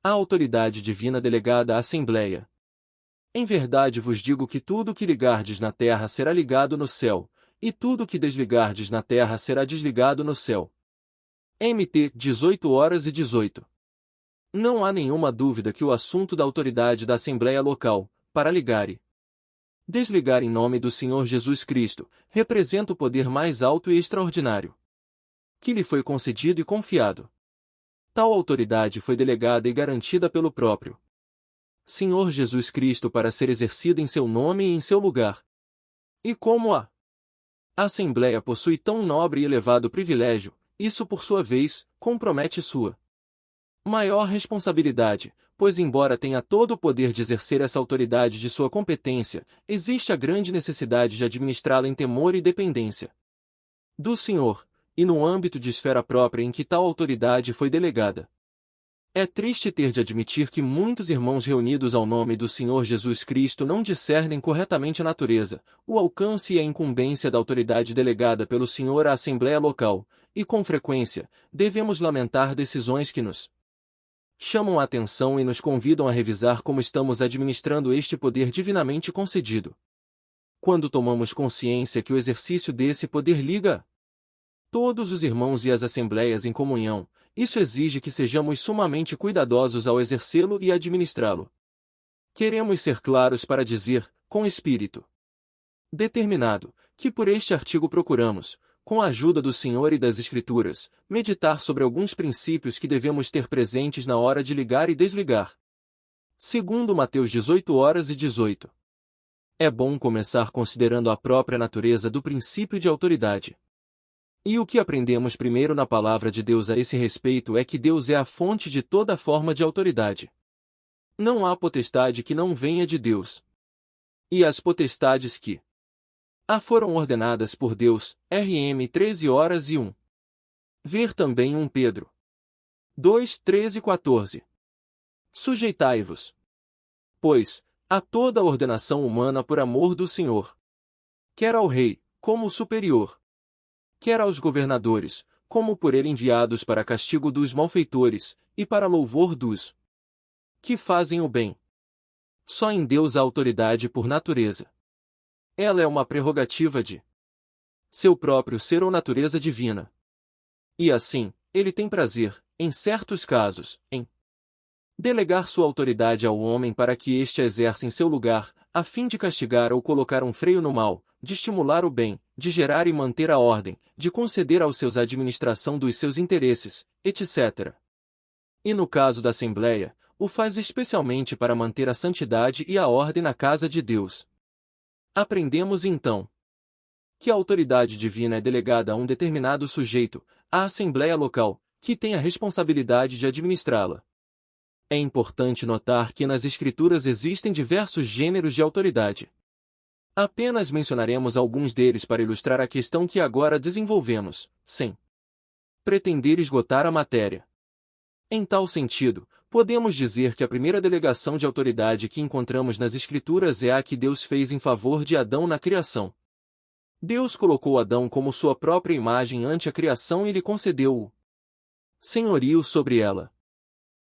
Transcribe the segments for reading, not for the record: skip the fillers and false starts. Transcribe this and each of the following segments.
A autoridade divina delegada à Assembleia. Em verdade vos digo que tudo o que ligardes na terra será ligado no céu, e tudo o que desligardes na terra será desligado no céu. MT 18h18. Não há nenhuma dúvida que o assunto da autoridade da Assembleia Local, para ligar e desligar em nome do Senhor Jesus Cristo, representa o poder mais alto e extraordinário que lhe foi concedido e confiado. Tal autoridade foi delegada e garantida pelo próprio Senhor Jesus Cristo para ser exercida em seu nome e em seu lugar. E como a Assembleia possui tão nobre e elevado privilégio, isso por sua vez, compromete sua maior responsabilidade, pois embora tenha todo o poder de exercer essa autoridade de sua competência, existe a grande necessidade de administrá-la em temor e dependência do Senhor, e no âmbito de esfera própria em que tal autoridade foi delegada. É triste ter de admitir que muitos irmãos reunidos ao nome do Senhor Jesus Cristo não discernem corretamente a natureza, o alcance e a incumbência da autoridade delegada pelo Senhor à Assembleia Local, e com frequência, devemos lamentar decisões que nos chamam a atenção e nos convidam a revisar como estamos administrando este poder divinamente concedido. Quando tomamos consciência que o exercício desse poder liga todos os irmãos e as assembleias em comunhão, isso exige que sejamos sumamente cuidadosos ao exercê-lo e administrá-lo. Queremos ser claros para dizer, com espírito determinado, que por este artigo procuramos, com a ajuda do Senhor e das Escrituras, meditar sobre alguns princípios que devemos ter presentes na hora de ligar e desligar. Segundo Mateus 18h18. É bom começar considerando a própria natureza do princípio de autoridade. E o que aprendemos primeiro na palavra de Deus a esse respeito é que Deus é a fonte de toda forma de autoridade. Não há potestade que não venha de Deus. E as potestades que foram ordenadas por Deus, RM 13h01. Ver também 1 Pedro 2:13-14. Sujeitai-vos, pois, a toda a ordenação humana por amor do Senhor. Quer ao rei, como superior, quer aos governadores, como por ele enviados para castigo dos malfeitores, e para louvor dos que fazem o bem. Só em Deus há autoridade por natureza. Ela é uma prerrogativa de seu próprio ser ou natureza divina. E assim, ele tem prazer, em certos casos, em delegar sua autoridade ao homem para que este a exerça em seu lugar, a fim de castigar ou colocar um freio no mal, de estimular o bem, de gerar e manter a ordem, de conceder aos seus a administração dos seus interesses, etc. E no caso da Assembleia, o faz especialmente para manter a santidade e a ordem na casa de Deus. Aprendemos então que a autoridade divina é delegada a um determinado sujeito, a Assembleia Local, que tem a responsabilidade de administrá-la. É importante notar que nas Escrituras existem diversos gêneros de autoridade. Apenas mencionaremos alguns deles para ilustrar a questão que agora desenvolvemos, sem pretender esgotar a matéria. Em tal sentido, podemos dizer que a primeira delegação de autoridade que encontramos nas Escrituras é a que Deus fez em favor de Adão na criação. Deus colocou Adão como sua própria imagem ante a criação e lhe concedeu o senhorio sobre ela.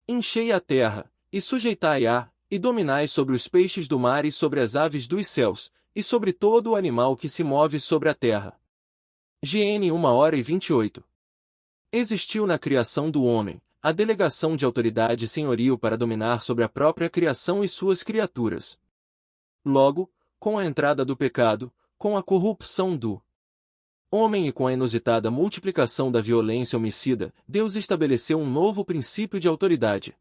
Enchei a terra, e sujeitai-a, e dominai sobre os peixes do mar e sobre as aves dos céus, e sobre todo o animal que se move sobre a terra. GN 1h28. Existiu na criação do homem a delegação de autoridade e senhorio para dominar sobre a própria criação e suas criaturas. Logo, com a entrada do pecado, com a corrupção do homem e com a inusitada multiplicação da violência homicida, Deus estabeleceu um novo princípio de autoridade: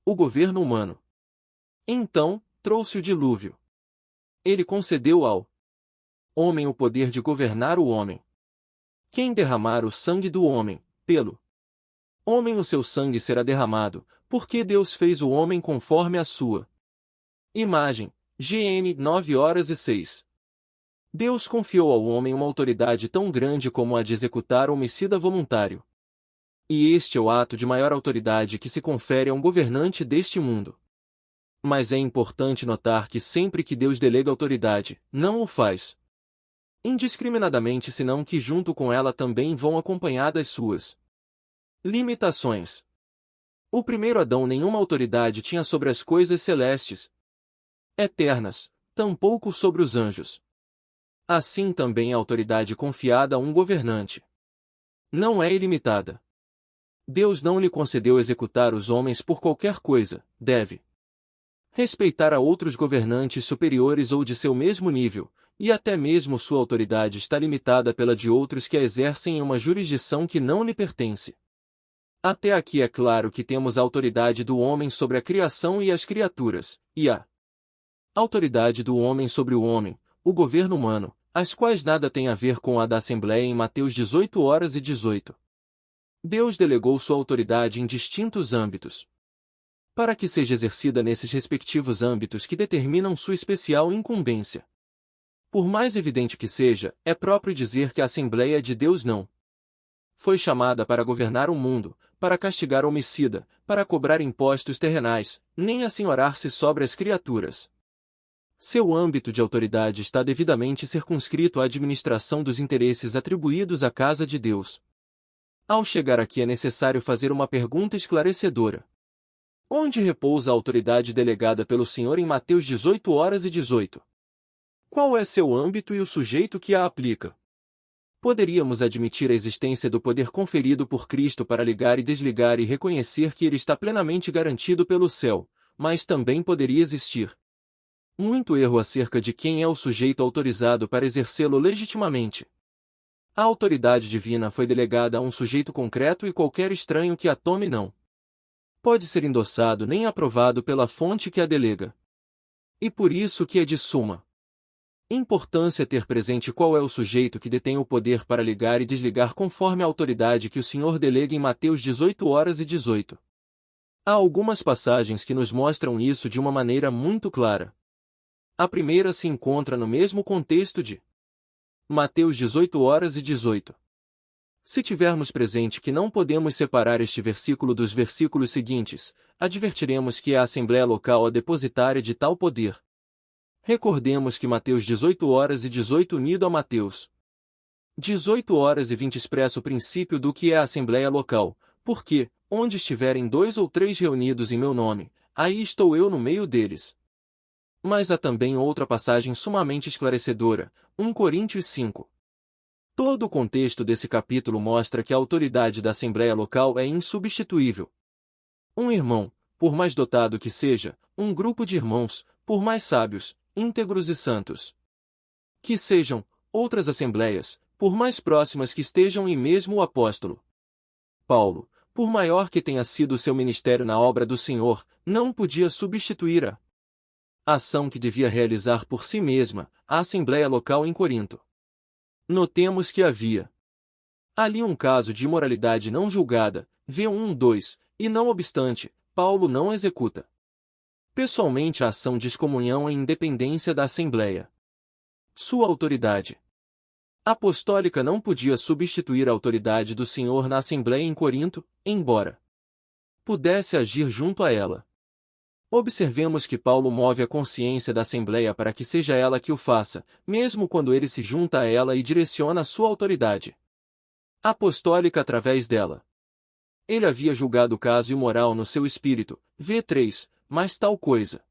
o governo humano. Então, trouxe o dilúvio. Ele concedeu ao homem o poder de governar o homem. Quem derramar o sangue do homem, pelo homem o seu sangue será derramado, porque Deus fez o homem conforme a sua imagem. GN 9h06. Deus confiou ao homem uma autoridade tão grande como a de executar homicida voluntário. E este é o ato de maior autoridade que se confere a um governante deste mundo. Mas é importante notar que sempre que Deus delega autoridade, não o faz indiscriminadamente, senão que junto com ela também vão acompanhadas suas limitações. O primeiro Adão nenhuma autoridade tinha sobre as coisas celestes, eternas, tampouco sobre os anjos. Assim também a autoridade confiada a um governante não é ilimitada. Deus não lhe concedeu executar os homens por qualquer coisa, deve respeitar a outros governantes superiores ou de seu mesmo nível, e até mesmo sua autoridade está limitada pela de outros que a exercem em uma jurisdição que não lhe pertence. Até aqui é claro que temos a autoridade do homem sobre a criação e as criaturas, e a autoridade do homem sobre o homem, o governo humano, as quais nada têm a ver com a da Assembleia em Mateus 18:18. Deus delegou sua autoridade em distintos âmbitos, para que seja exercida nesses respectivos âmbitos que determinam sua especial incumbência. Por mais evidente que seja, é próprio dizer que a Assembleia de Deus não foi chamada para governar o mundo, para castigar o homicida, para cobrar impostos terrenais, nem assenhorar-se sobre as criaturas. Seu âmbito de autoridade está devidamente circunscrito à administração dos interesses atribuídos à casa de Deus. Ao chegar aqui é necessário fazer uma pergunta esclarecedora. Onde repousa a autoridade delegada pelo Senhor em Mateus 18:18? Qual é seu âmbito e o sujeito que a aplica? Poderíamos admitir a existência do poder conferido por Cristo para ligar e desligar e reconhecer que ele está plenamente garantido pelo céu, mas também poderia existir muito erro acerca de quem é o sujeito autorizado para exercê-lo legitimamente. A autoridade divina foi delegada a um sujeito concreto e qualquer estranho que a tome não pode ser endossado nem aprovado pela fonte que a delega. E por isso que é de suma importância ter presente qual é o sujeito que detém o poder para ligar e desligar conforme a autoridade que o Senhor delega em Mateus 18:18. Há algumas passagens que nos mostram isso de uma maneira muito clara. A primeira se encontra no mesmo contexto de Mateus 18:18. Se tivermos presente que não podemos separar este versículo dos versículos seguintes, advertiremos que é a Assembleia Local a depositária de tal poder. Recordemos que Mateus 18:18 unido a Mateus 18:20 expressa o princípio do que é a Assembleia Local, porque, onde estiverem 2 ou 3 reunidos em meu nome, aí estou eu no meio deles. Mas há também outra passagem sumamente esclarecedora, 1 Coríntios 5. Todo o contexto desse capítulo mostra que a autoridade da Assembleia Local é insubstituível. Um irmão, por mais dotado que seja, um grupo de irmãos, por mais sábios, íntegros e santos que sejam, outras assembleias, por mais próximas que estejam e mesmo o apóstolo Paulo, por maior que tenha sido o seu ministério na obra do Senhor, não podia substituir a ação que devia realizar por si mesma, a Assembleia Local em Corinto. Notemos que havia ali um caso de imoralidade não julgada, v1:2, e não obstante, Paulo não executa pessoalmente a ação de excomunhão em independência da Assembleia. Sua autoridade apostólica não podia substituir a autoridade do Senhor na Assembleia em Corinto, embora pudesse agir junto a ela. Observemos que Paulo move a consciência da Assembleia para que seja ela que o faça, mesmo quando ele se junta a ela e direciona sua autoridade apostólica através dela. Ele havia julgado o caso imoral no seu espírito, v3, mas tal coisa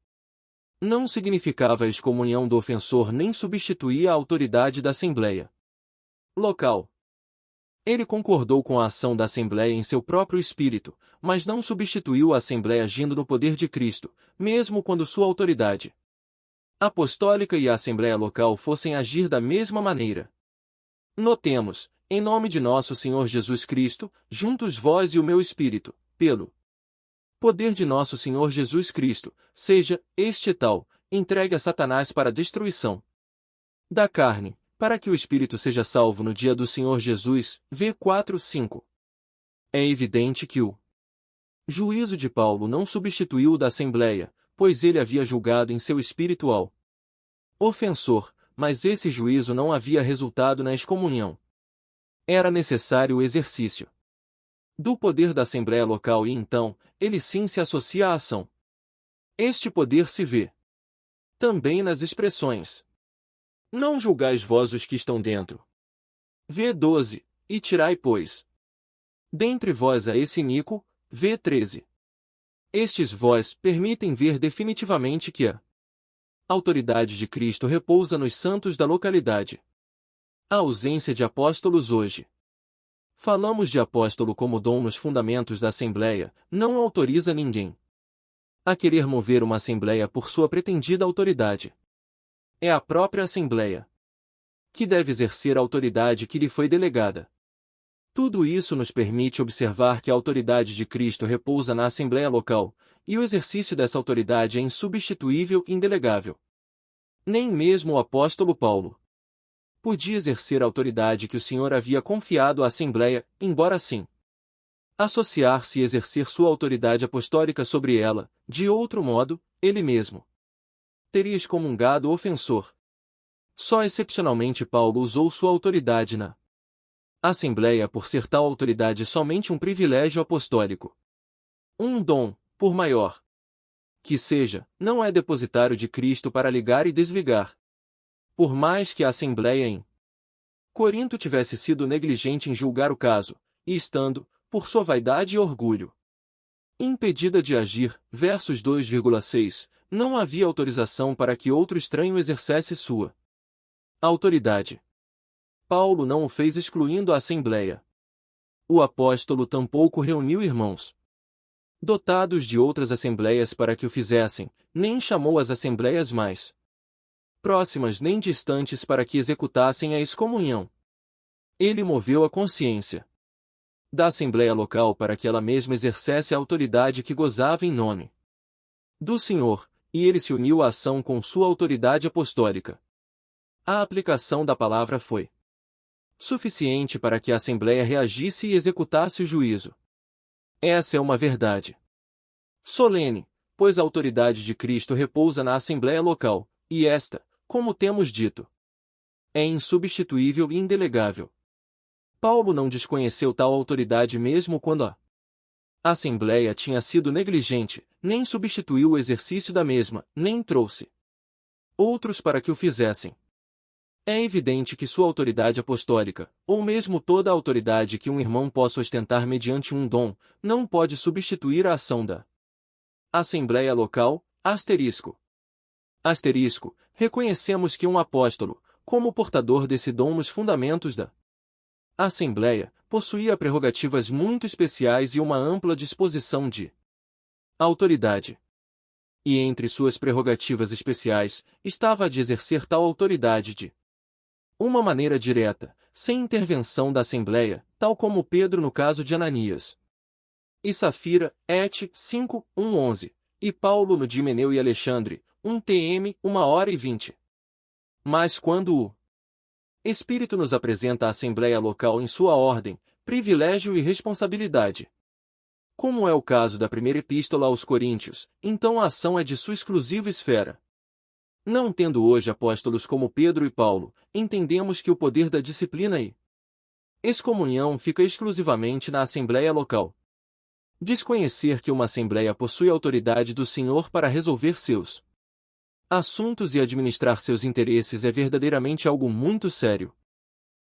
não significava a excomunhão do ofensor nem substituía a autoridade da Assembleia Local. Ele concordou com a ação da Assembleia em seu próprio espírito, mas não substituiu a Assembleia agindo no poder de Cristo, mesmo quando sua autoridade apostólica e a Assembleia Local fossem agir da mesma maneira. Notemos, em nome de nosso Senhor Jesus Cristo, juntos vós e o meu espírito, pelo poder de nosso Senhor Jesus Cristo, seja, este tal, entregue a Satanás para a destruição da carne, para que o espírito seja salvo no dia do Senhor Jesus, v4:5. É evidente que o juízo de Paulo não substituiu o da Assembleia, pois ele havia julgado em seu espiritual ofensor, mas esse juízo não havia resultado na excomunhão. Era necessário o exercício do poder da Assembleia Local e então, ele sim se associa à ação. Este poder se vê também nas expressões: não julgais vós os que estão dentro. v12, e tirai, pois, dentre vós a esse iníquo, v13. Estes vós permitem ver definitivamente que a autoridade de Cristo repousa nos santos da localidade. A ausência de apóstolos hoje. Falamos de apóstolo como dom nos fundamentos da Assembleia, não autoriza ninguém a querer mover uma Assembleia por sua pretendida autoridade. É a própria Assembleia que deve exercer a autoridade que lhe foi delegada. Tudo isso nos permite observar que a autoridade de Cristo repousa na Assembleia local, e o exercício dessa autoridade é insubstituível e indelegável. Nem mesmo o apóstolo Paulo podia exercer a autoridade que o Senhor havia confiado à Assembleia, embora assim associar-se e exercer sua autoridade apostólica sobre ela, de outro modo, ele mesmo teria excomungado o ofensor. Só excepcionalmente Paulo usou sua autoridade na Assembleia por ser tal autoridade somente um privilégio apostólico. Um dom, por maior que seja, não é depositário de Cristo para ligar e desligar. Por mais que a Assembleia em Corinto tivesse sido negligente em julgar o caso, e estando, por sua vaidade e orgulho, impedida de agir, versos 2,6, não havia autorização para que outro estranho exercesse sua autoridade. Paulo não o fez excluindo a Assembleia. O apóstolo tampouco reuniu irmãos dotados de outras assembleias para que o fizessem, nem chamou as assembleias mais próximas nem distantes para que executassem a excomunhão. Ele moveu a consciência da Assembleia local para que ela mesma exercesse a autoridade que gozava em nome do Senhor, e ele se uniu à ação com sua autoridade apostólica. A aplicação da palavra foi suficiente para que a Assembleia reagisse e executasse o juízo. Essa é uma verdade solene, pois a autoridade de Cristo repousa na Assembleia local, e esta, como temos dito, é insubstituível e indelegável. Paulo não desconheceu tal autoridade mesmo quando a Assembleia tinha sido negligente, nem substituiu o exercício da mesma, nem trouxe outros para que o fizessem. É evidente que sua autoridade apostólica, ou mesmo toda a autoridade que um irmão possa ostentar mediante um dom, não pode substituir a ação da Assembleia local, asterisco. Reconhecemos que um apóstolo, como portador desse dom nos fundamentos da Assembleia, possuía prerrogativas muito especiais e uma ampla disposição de autoridade. E entre suas prerrogativas especiais, estava a de exercer tal autoridade de uma maneira direta, sem intervenção da Assembleia, tal como Pedro no caso de Ananias e Safira, et. 5:1-11, e Paulo no de Himeneu e Alexandre, 1 tm. 1h20. Mas quando o Espírito nos apresenta a Assembleia local em sua ordem, privilégio e responsabilidade, como é o caso da primeira epístola aos Coríntios, então a ação é de sua exclusiva esfera. Não tendo hoje apóstolos como Pedro e Paulo, entendemos que o poder da disciplina e excomunhão fica exclusivamente na Assembleia local. Desconhecer que uma Assembleia possui autoridade do Senhor para resolver seus assuntos e administrar seus interesses é verdadeiramente algo muito sério.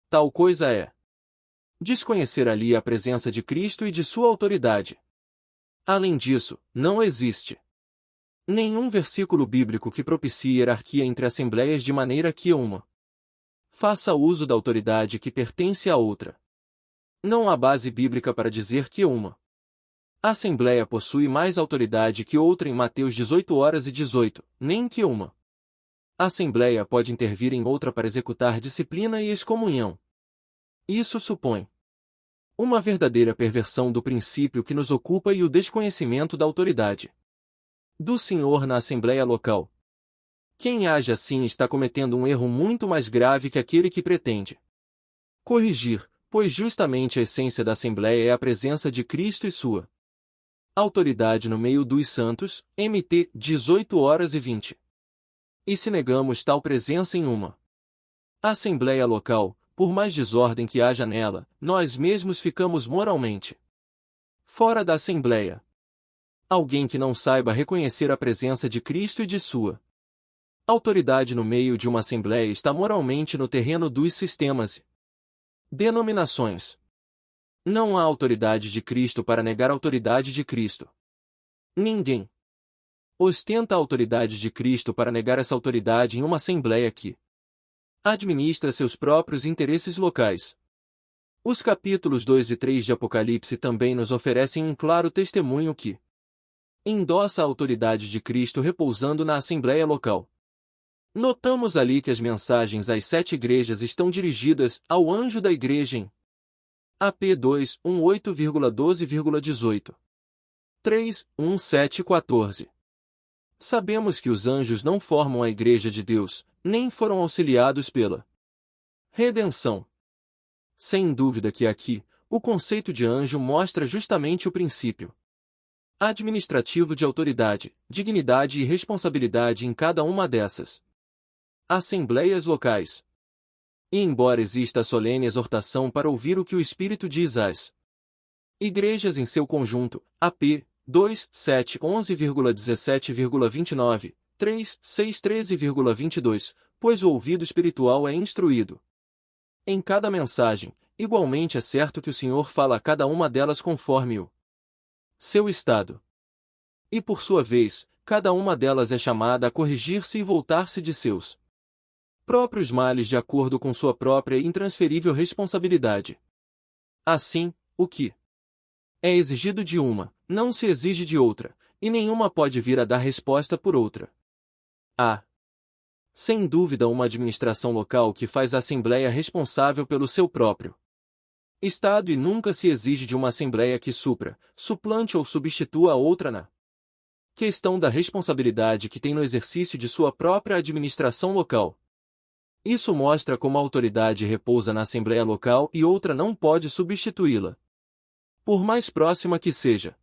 Tal coisa é desconhecer ali a presença de Cristo e de sua autoridade. Além disso, não existe nenhum versículo bíblico que propicie hierarquia entre assembleias de maneira que uma faça uso da autoridade que pertence à outra. Não há base bíblica para dizer que uma assembleia possui mais autoridade que outra em Mateus 18:18, nem que uma assembleia pode intervir em outra para executar disciplina e excomunhão. Isso supõe uma verdadeira perversão do princípio que nos ocupa e o desconhecimento da autoridade do Senhor na Assembleia local. Quem age assim está cometendo um erro muito mais grave que aquele que pretende corrigir, pois justamente a essência da Assembleia é a presença de Cristo e sua autoridade no meio dos santos, Mt. 18:20. E se negamos tal presença em uma Assembleia local, por mais desordem que haja nela, nós mesmos ficamos moralmente fora da Assembleia. Alguém que não saiba reconhecer a presença de Cristo e de sua autoridade no meio de uma Assembleia está moralmente no terreno dos sistemas e denominações. Não há autoridade de Cristo para negar a autoridade de Cristo. Ninguém ostenta a autoridade de Cristo para negar essa autoridade em uma assembleia que administra seus próprios interesses locais. Os capítulos 2 e 3 de Apocalipse também nos oferecem um claro testemunho que endossa a autoridade de Cristo repousando na assembleia local. Notamos ali que as mensagens às 7 igrejas estão dirigidas ao anjo da igreja em AP 2, 18,12,18. 3, 1, 7, 14. Sabemos que os anjos não formam a igreja de Deus, nem foram auxiliados pela redenção. Sem dúvida que aqui, o conceito de anjo mostra justamente o princípio administrativo de autoridade, dignidade e responsabilidade em cada uma dessas assembleias locais. E embora exista a solene exortação para ouvir o que o Espírito diz às igrejas em seu conjunto, AP 2, 7, 11,17,29, 3, 6, 13,22, pois o ouvido espiritual é instruído em cada mensagem, igualmente é certo que o Senhor fala a cada uma delas conforme o seu estado. E por sua vez, cada uma delas é chamada a corrigir-se e voltar-se de seus próprios males de acordo com sua própria e intransferível responsabilidade. Assim, o que é exigido de uma, não se exige de outra, e nenhuma pode vir a dar resposta por outra. Há, sem dúvida, uma administração local que faz a assembleia responsável pelo seu próprio estado e nunca se exige de uma assembleia que suplante ou substitua a outra na questão da responsabilidade que tem no exercício de sua própria administração local. Isso mostra como a autoridade repousa na assembleia local e outra não pode substituí-la, por mais próxima que seja.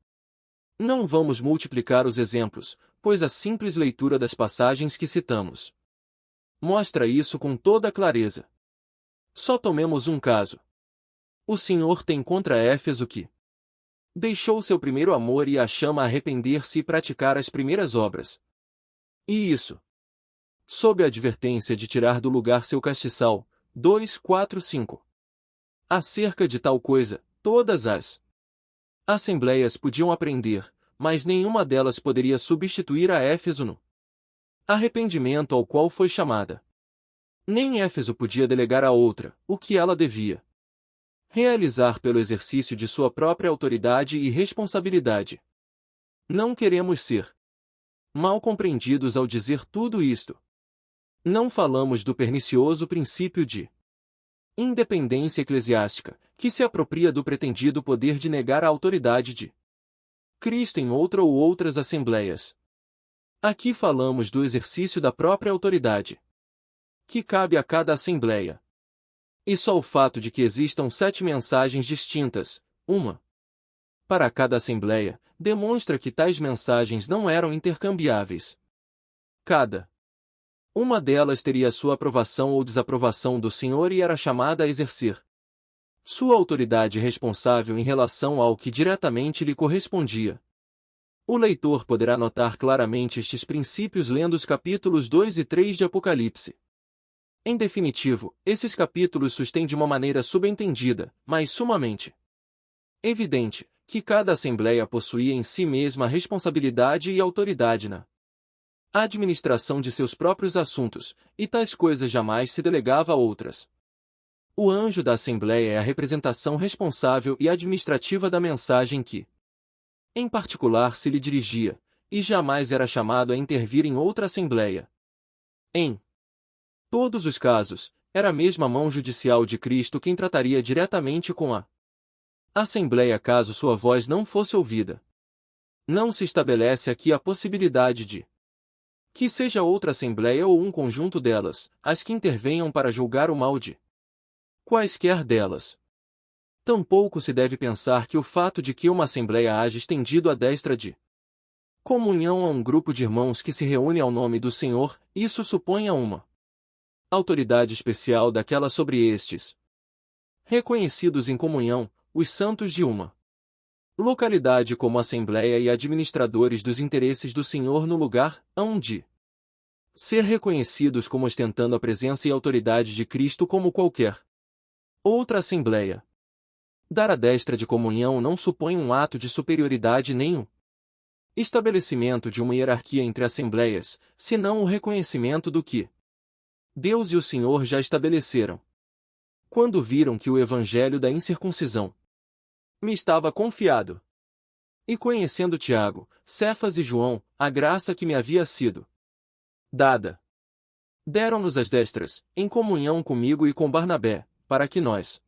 Não vamos multiplicar os exemplos, pois a simples leitura das passagens que citamos mostra isso com toda clareza. Só tomemos um caso. O Senhor tem contra Éfeso que deixou seu primeiro amor e a chama a arrepender-se e praticar as primeiras obras. E isso, sob a advertência de tirar do lugar seu castiçal. 2, 4, 5. Acerca de tal coisa, todas as assembleias podiam aprender, mas nenhuma delas poderia substituir a Éfeso no arrependimento ao qual foi chamada. Nem Éfeso podia delegar a outra o que ela devia realizar pelo exercício de sua própria autoridade e responsabilidade. Não queremos ser mal compreendidos ao dizer tudo isto. Não falamos do pernicioso princípio de independência eclesiástica, que se apropria do pretendido poder de negar a autoridade de Cristo em outra ou outras assembleias. Aqui falamos do exercício da própria autoridade, que cabe a cada assembleia. E só o fato de que existam 7 mensagens distintas, uma para cada assembleia, demonstra que tais mensagens não eram intercambiáveis. Cada uma delas teria sua aprovação ou desaprovação do Senhor e era chamada a exercer sua autoridade responsável em relação ao que diretamente lhe correspondia. O leitor poderá notar claramente estes princípios lendo os capítulos 2 e 3 de Apocalipse. Em definitivo, esses capítulos sustêm de uma maneira subentendida, mas sumamente evidente, que cada assembleia possuía em si mesma responsabilidade e autoridade na administração de seus próprios assuntos, e tais coisas jamais se delegava a outras. O anjo da assembleia é a representação responsável e administrativa da mensagem que, em particular, se lhe dirigia, e jamais era chamado a intervir em outra assembleia. Em todos os casos, era a mesma mão judicial de Cristo quem trataria diretamente com a assembleia caso sua voz não fosse ouvida. Não se estabelece aqui a possibilidade de que seja outra assembleia ou um conjunto delas, as que intervenham para julgar o mal de quaisquer delas. Tampouco se deve pensar que o fato de que uma assembleia haja estendido a destra de comunhão a um grupo de irmãos que se reúne ao nome do Senhor, isso suponha uma autoridade especial daquela sobre estes, reconhecidos em comunhão, os santos de uma localidade como assembleia e administradores dos interesses do Senhor no lugar, hão de ser reconhecidos como ostentando a presença e autoridade de Cristo como qualquer outra assembleia. Dar a destra de comunhão não supõe um ato de superioridade nem um estabelecimento de uma hierarquia entre assembleias, senão o reconhecimento do que Deus e o Senhor já estabeleceram. Quando viram que o evangelho da incircuncisão me estava confiado, e conhecendo Tiago, Cefas e João, a graça que me havia sido dada, deram-nos as destras, em comunhão comigo e com Barnabé, para que nós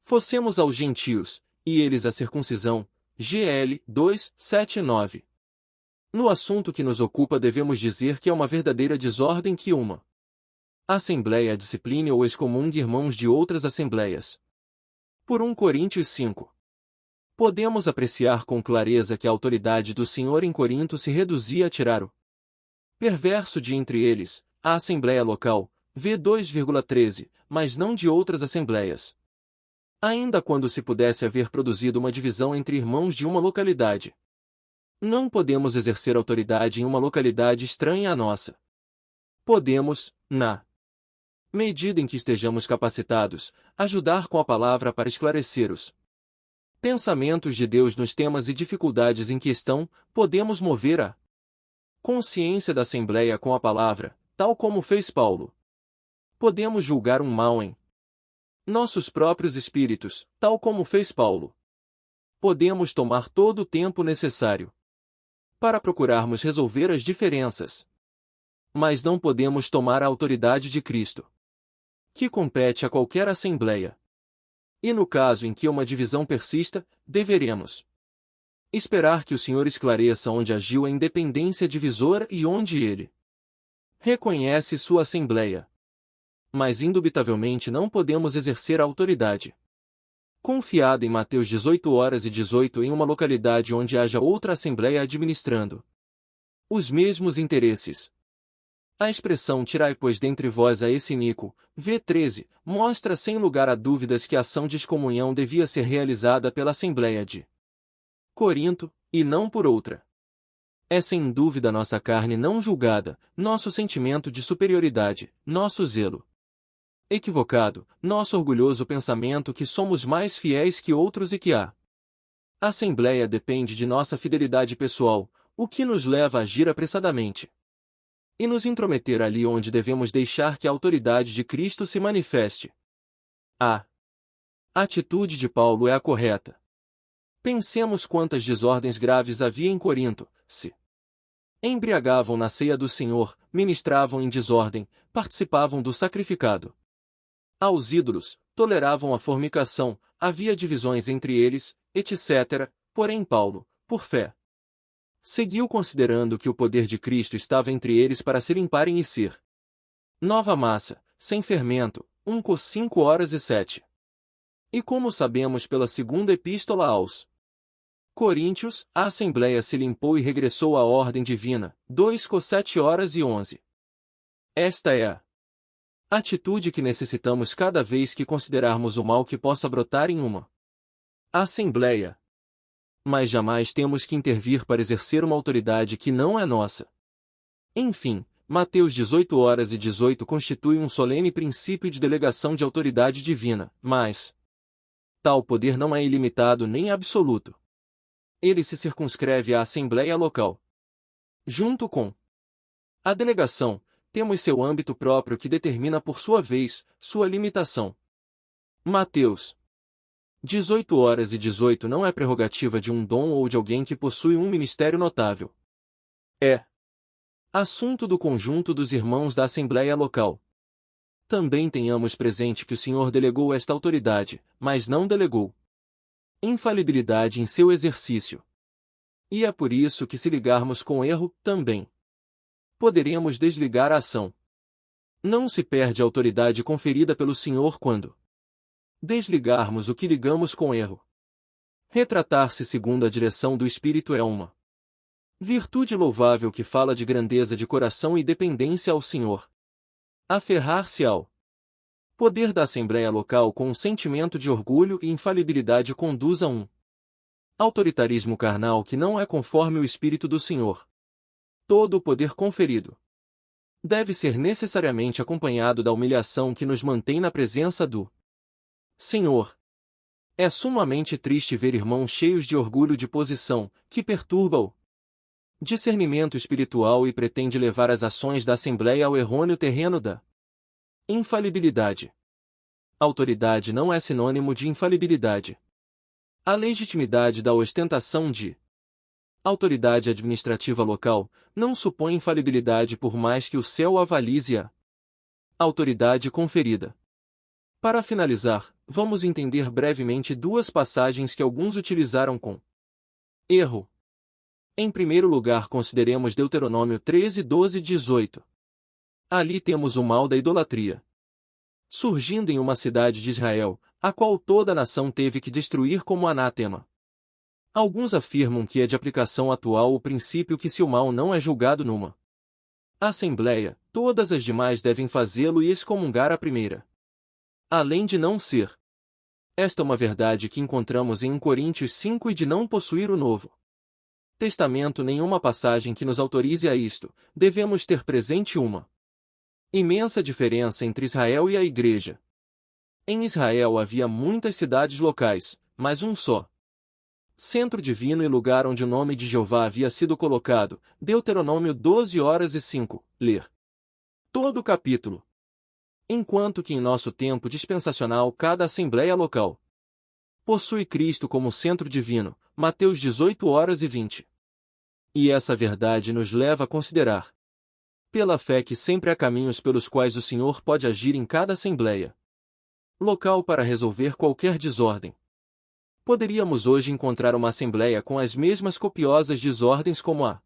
fossemos aos gentios, e eles a circuncisão. GL 2:7-9. No assunto que nos ocupa devemos dizer que é uma verdadeira desordem que uma assembleia discipline ou excomungue irmãos de outras assembleias. Por 1 Coríntios 5. Podemos apreciar com clareza que a autoridade do Senhor em Corinto se reduzia a tirar o perverso de entre eles, a assembleia local, v 2,13, mas não de outras assembleias. Ainda quando se pudesse haver produzido uma divisão entre irmãos de uma localidade, não podemos exercer autoridade em uma localidade estranha à nossa. Podemos, na medida em que estejamos capacitados, ajudar com a palavra para esclarecer os pensamentos de Deus nos temas e dificuldades em questão, podemos mover a consciência da Assembleia com a palavra, tal como fez Paulo. Podemos julgar um mal em nossos próprios espíritos, tal como fez Paulo. Podemos tomar todo o tempo necessário para procurarmos resolver as diferenças. Mas não podemos tomar a autoridade de Cristo, que compete a qualquer assembleia. E no caso em que uma divisão persista, deveremos esperar que o Senhor esclareça onde agiu a independência divisora e onde ele reconhece sua assembleia. Mas indubitavelmente não podemos exercer a autoridade confiada em Mateus 18:18 em uma localidade onde haja outra assembleia administrando os mesmos interesses. A expressão tirai pois dentre vós a esse iníquo, v 13, mostra sem lugar a dúvidas que a ação de excomunhão devia ser realizada pela Assembleia de Corinto, e não por outra. É sem dúvida nossa carne não julgada, nosso sentimento de superioridade, nosso zelo equivocado, nosso orgulhoso pensamento que somos mais fiéis que outros e que a Assembleia depende de nossa fidelidade pessoal, o que nos leva a agir apressadamente e nos intrometer ali onde devemos deixar que a autoridade de Cristo se manifeste. A atitude de Paulo é a correta. Pensemos quantas desordens graves havia em Corinto, se embriagavam na ceia do Senhor, ministravam em desordem, participavam do sacrificado aos ídolos, toleravam a fornicação, havia divisões entre eles, etc. Porém Paulo, por fé, seguiu considerando que o poder de Cristo estava entre eles para se limparem e ser nova massa, sem fermento, 1 Cor 5:7. E como sabemos pela segunda epístola aos Coríntios, a Assembleia se limpou e regressou à ordem divina, 2 Cor 7:11. Esta é a atitude que necessitamos cada vez que considerarmos o mal que possa brotar em uma Assembleia. Mas jamais temos que intervir para exercer uma autoridade que não é nossa. Enfim, Mateus 18:18 constitui um solene princípio de delegação de autoridade divina, mas tal poder não é ilimitado nem absoluto. Ele se circunscreve à Assembleia local. Junto com a delegação, temos seu âmbito próprio que determina por sua vez, sua limitação. Mateus 18:18 não é prerrogativa de um dom ou de alguém que possui um ministério notável. É assunto do conjunto dos irmãos da Assembleia local. Também tenhamos presente que o Senhor delegou esta autoridade, mas não delegou infalibilidade em seu exercício. E é por isso que se ligarmos com erro, também poderemos desligar a ação. Não se perde a autoridade conferida pelo Senhor quando desligarmos o que ligamos com erro. Retratar-se segundo a direção do Espírito é uma virtude louvável que fala de grandeza de coração e dependência ao Senhor. Aferrar-se ao poder da Assembleia local com um sentimento de orgulho e infalibilidade conduz a um autoritarismo carnal que não é conforme o Espírito do Senhor. Todo o poder conferido deve ser necessariamente acompanhado da humilhação que nos mantém na presença do Senhor. É sumamente triste ver irmãos cheios de orgulho de posição, que perturba o discernimento espiritual e pretende levar as ações da Assembleia ao errôneo terreno da infalibilidade. Autoridade não é sinônimo de infalibilidade. A legitimidade da ostentação de autoridade administrativa local não supõe infalibilidade por mais que o céu avalize a autoridade conferida. Para finalizar, vamos entender brevemente duas passagens que alguns utilizaram com erro. Em primeiro lugar, consideremos Deuteronômio 13, 12 e 18. Ali temos o mal da idolatria, surgindo em uma cidade de Israel, a qual toda a nação teve que destruir como anátema. Alguns afirmam que é de aplicação atual o princípio que se o mal não é julgado numa assembleia, todas as demais devem fazê-lo e excomungar a primeira. Além de não ser esta uma verdade que encontramos em 1 Coríntios 5 e de não possuir o Novo Testamento nenhuma passagem que nos autorize a isto, devemos ter presente uma imensa diferença entre Israel e a Igreja. Em Israel havia muitas cidades locais, mas um só centro divino e lugar onde o nome de Jeová havia sido colocado. Deuteronômio 12 horas e 5, ler todo o capítulo. Enquanto que em nosso tempo dispensacional cada assembleia local possui Cristo como centro divino, Mateus 18 horas e 20. E essa verdade nos leva a considerar, pela fé, que sempre há caminhos pelos quais o Senhor pode agir em cada assembleia local para resolver qualquer desordem. Poderíamos hoje encontrar uma assembleia com as mesmas copiosas desordens como a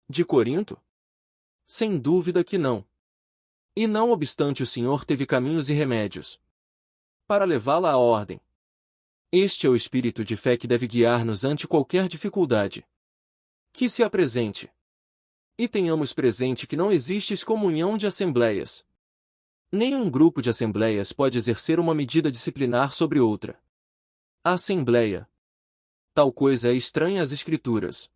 de Corinto? Sem dúvida que não. E não obstante, o Senhor teve caminhos e remédios para levá-la à ordem. Este é o espírito de fé que deve guiar-nos ante qualquer dificuldade que se apresente. E tenhamos presente que não existe excomunhão de assembleias. Nenhum grupo de assembleias pode exercer uma medida disciplinar sobre outra assembleia. Tal coisa é estranha às Escrituras.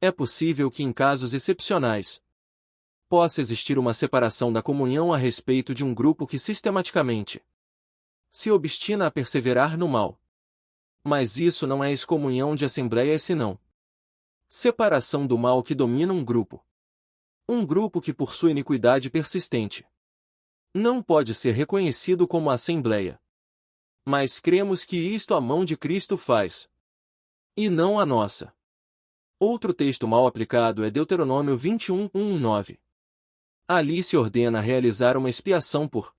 É possível que em casos excepcionais possa existir uma separação da comunhão a respeito de um grupo que sistematicamente se obstina a perseverar no mal. Mas isso não é excomunhão de assembleias senão separação do mal que domina um grupo. Um grupo que por sua iniquidade persistente não pode ser reconhecido como assembleia. Mas cremos que isto a mão de Cristo faz, e não a nossa. Outro texto mal aplicado é Deuteronômio 21, 1, 9. Ali se ordena realizar uma expiação por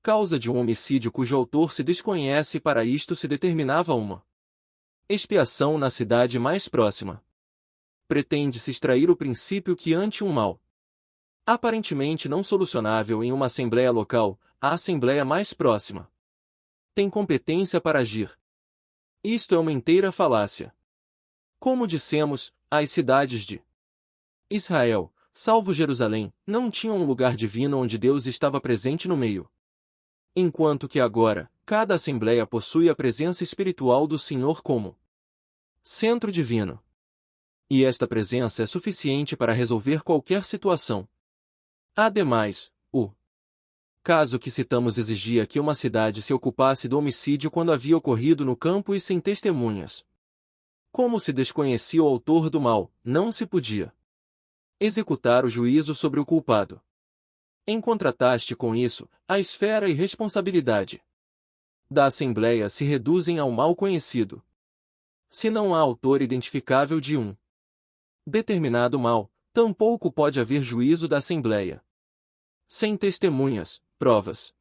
causa de um homicídio cujo autor se desconhece, e para isto se determinava uma expiação na cidade mais próxima. Pretende-se extrair o princípio que ante um mal aparentemente não solucionável em uma assembleia local, a assembleia mais próxima tem competência para agir. Isto é uma inteira falácia. Como dissemos, as cidades de Israel, salvo Jerusalém, não tinham um lugar divino onde Deus estava presente no meio. Enquanto que agora, cada assembleia possui a presença espiritual do Senhor como centro divino. E esta presença é suficiente para resolver qualquer situação. Ademais, o caso que citamos exigia que uma cidade se ocupasse do homicídio quando havia ocorrido no campo e sem testemunhas. Como se desconhecia o autor do mal, não se podia executar o juízo sobre o culpado. Em contraste com isso, a esfera e responsabilidade da Assembleia se reduzem ao mal conhecido. Se não há autor identificável de um determinado mal, tampouco pode haver juízo da Assembleia. Sem testemunhas, provas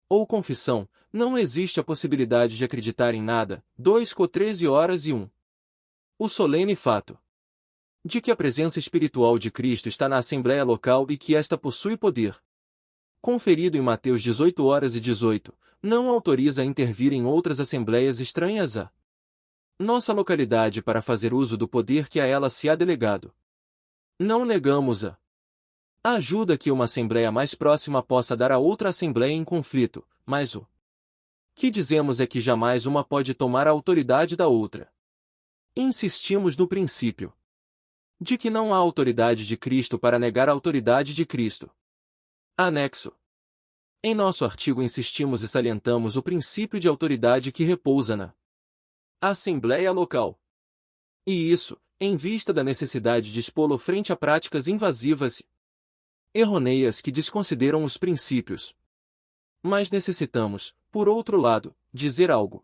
ou confissão, não existe a possibilidade de acreditar em nada. 2 Cor 13 horas e 1. O solene fato de que a presença espiritual de Cristo está na Assembleia local e que esta possui poder conferido em Mateus 18 horas e 18, não autoriza a intervir em outras assembleias estranhas à nossa localidade para fazer uso do poder que a ela se há delegado. Não negamos a ajuda que uma assembleia mais próxima possa dar a outra assembleia em conflito, mas o que dizemos é que jamais uma pode tomar a autoridade da outra. Insistimos no princípio de que não há autoridade de Cristo para negar a autoridade de Cristo. Anexo. Em nosso artigo insistimos e salientamos o princípio de autoridade que repousa na Assembleia local. E isso, em vista da necessidade de expô-lo frente a práticas invasivas e errôneas que desconsideram os princípios. Mas necessitamos, por outro lado, dizer algo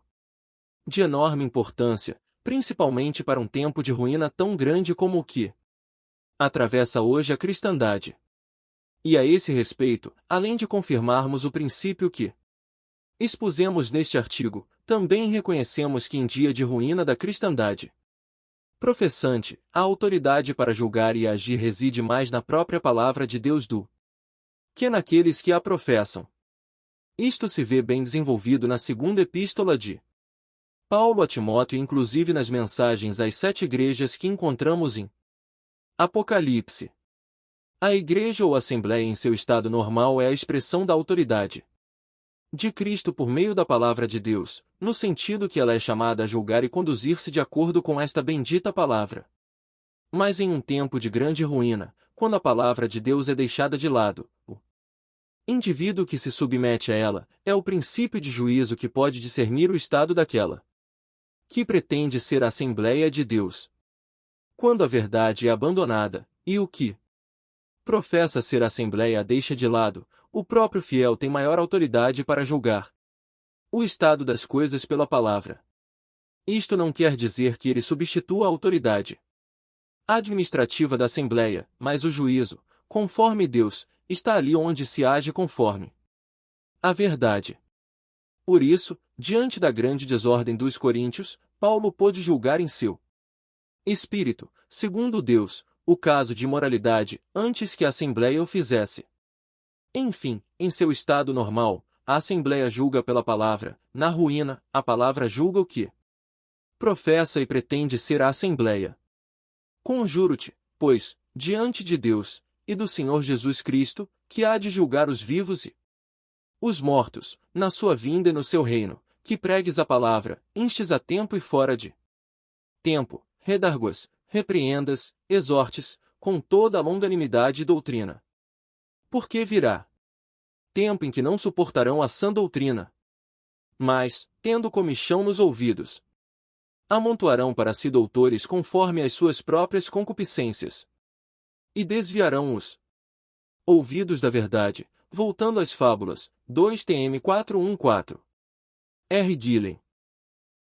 de enorme importância, principalmente para um tempo de ruína tão grande como o que atravessa hoje a cristandade. E a esse respeito, além de confirmarmos o princípio que expusemos neste artigo, também reconhecemos que em dia de ruína da cristandade professante, a autoridade para julgar e agir reside mais na própria palavra de Deus do que naqueles que a professam. Isto se vê bem desenvolvido na segunda epístola de Paulo a Timóteo, inclusive nas mensagens às 7 igrejas que encontramos em Apocalipse. A igreja ou assembleia em seu estado normal é a expressão da autoridade de Cristo por meio da palavra de Deus, no sentido que ela é chamada a julgar e conduzir-se de acordo com esta bendita palavra. Mas em um tempo de grande ruína, quando a palavra de Deus é deixada de lado, o indivíduo que se submete a ela é o princípio de juízo que pode discernir o estado daquela que pretende ser a Assembleia de Deus. Quando a verdade é abandonada, e o que professa ser a Assembleia a deixa de lado, o próprio fiel tem maior autoridade para julgar o estado das coisas pela palavra. Isto não quer dizer que ele substitua a autoridade administrativa da Assembleia, mas o juízo, conforme Deus, está ali onde se age conforme a verdade. Por isso, diante da grande desordem dos coríntios, Paulo pôde julgar em seu espírito, segundo Deus, o caso de imoralidade, antes que a Assembleia o fizesse. Enfim, em seu estado normal, a Assembleia julga pela palavra, na ruína, a palavra julga o que professa e pretende ser a Assembleia. Conjuro-te, pois, diante de Deus, e do Senhor Jesus Cristo, que há de julgar os vivos e os mortos, na sua vinda e no seu reino, que pregues a palavra, instes a tempo e fora de tempo, redarguas, repreendas, exortes, com toda a longanimidade e doutrina. Porque virá tempo em que não suportarão a sã doutrina, mas, tendo comichão nos ouvidos, amontoarão para si doutores conforme as suas próprias concupiscências, e desviarão os ouvidos da verdade, voltando às fábulas. 2 Tm 414. R. Dillon.